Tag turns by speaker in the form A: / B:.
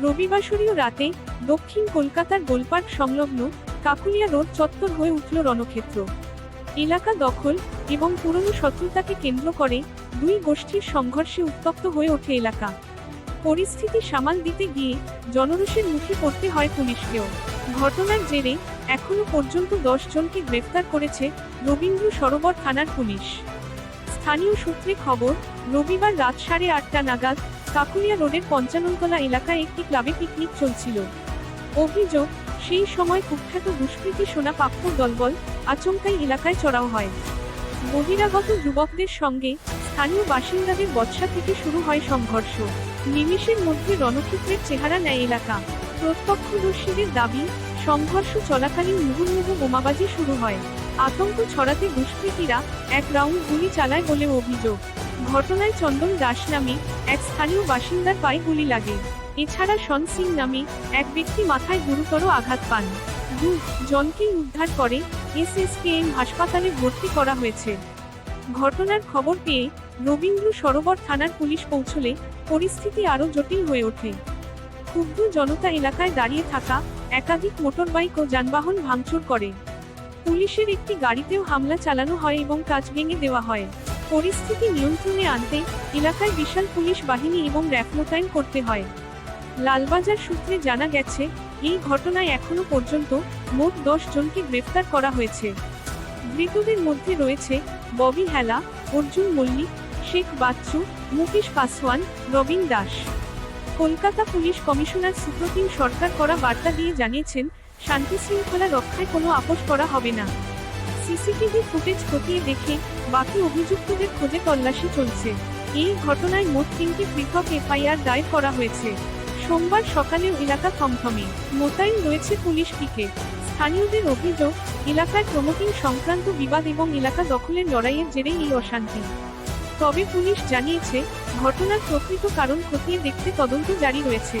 A: রবিবাসরীয় রাতে দক্ষিণ কলকাতার গোলপার্ক সংলগ্ন কাকুলিয়া রোড চত্বর হয়ে উঠল রণক্ষেত্র। এলাকা দখল এবং পুরনো শত্রুতাকে কেন্দ্র করে দুই গোষ্ঠীর সংঘর্ষে উত্তপ্ত হয়ে ওঠে এলাকা। পরিস্থিতি সামাল দিতে গিয়ে জনরোষের মুখে পড়তে হয় পুলিশকেও। ঘটনার জেরে এখনো পর্যন্ত 10 জনকে গ্রেফতার করেছে রবীন্দ্র সরোবর থানার পুলিশ। স্থানীয় সূত্রে খবর, রবিবার রাত 8:30 নাগাদ কাকুলিয়া রোডের 55তলা এলাকায় একটি ক্লাবে পিকনিক চলছিল। অভিযোগ, সেই সময় কুখ্যাত দুষ্কৃতী সোনা পাপ্পুর দলবল আচমকাই এলাকায় চড়াও হয়। বহিরাগত যুবকদের সঙ্গে স্থানীয় বাসিন্দাদের বচসা থেকে শুরু হয় সংঘর্ষ। নিমেষের মধ্যে রণক্ষেত্রের চেহারা নেয় এলাকা। প্রত্যক্ষদর্শীদের দাবি, সংঘর্ষ চলাকালীন মুহুর্মুহু বোমাবাজি শুরু হয়। আতঙ্ক ছড়াতে দুষ্কৃতীরা এক রাউন্ড গুলি চালায় বলে অভিযোগ। ঘটনায় চন্দন দাস নামে এক স্থানীয় বাসিন্দার পায়ে গুলি লাগে। এছাড়া শন সিং নামে এক ব্যক্তি মাথায় গুরুতর আঘাত পান। 2 জনকে উদ্ধার করে এসএসকেএম হাসপাতালে ভর্তি করা হয়েছে। ঘটনার খবর পেয়ে রবীন্দ্র সরোবর থানার পুলিশ পৌঁছলে পরিস্থিতি আরও জটিল হয়ে ওঠে। ক্ষুব্ধ জনতা এলাকায় দাঁড়িয়ে থাকা একাধিক মোটরবাইক ও যানবাহন ভাঙচুর করে। পুলিশের একটি গাড়িতেও হামলা চালানো হয় এবং কাচ ভেঙে দেওয়া হয়। পরিস্থিতি নিয়ন্ত্রণে আনতে এলাকায় বিশাল পুলিশ বাহিনী এবং র্যাব মোতায়েন করতে হয়। লালবাজার সূত্রে জানা গেছে, এই ঘটনায় এখনো পর্যন্ত মোট 10 জনকে গ্রেফতার করা হয়েছে। ধৃতদের মধ্যে রয়েছে ববি হেলা, অর্জুন মল্লিক, শেখ বাচ্চু, মুকেশ পাসওয়ান, রবিন দাস। কলকাতা পুলিশ কমিশনার সুপ্রতিম সরকার করা বার্তা দিয়ে জানিয়েছেন, শান্তিশৃঙ্খলা রক্ষায় কোনো আপোষ করা হবে না। সিসিটিভি ফুটেজ খতিয়ে দেখে বাকি অভিযুক্তদের খোঁজে তল্লাশি চলছে। এই ঘটনায় মোট 3টি পৃথক এফআইআর দায়ের করা হয়েছে। সোমবার সকালেও এলাকা থমথমে, মোতায়েন রয়েছে পুলিশ পিকেট। স্থানীয়দের অভিযোগ, এলাকায় প্রমোটিং সংক্রান্ত বিবাদ এবং এলাকা দখলের লড়াইয়ের জেরে এই অশান্তি। তবে পুলিশ জানিয়েছে, ঘটনার প্রকৃত কারণ খতিয়ে দেখতে তদন্ত জারি রয়েছে।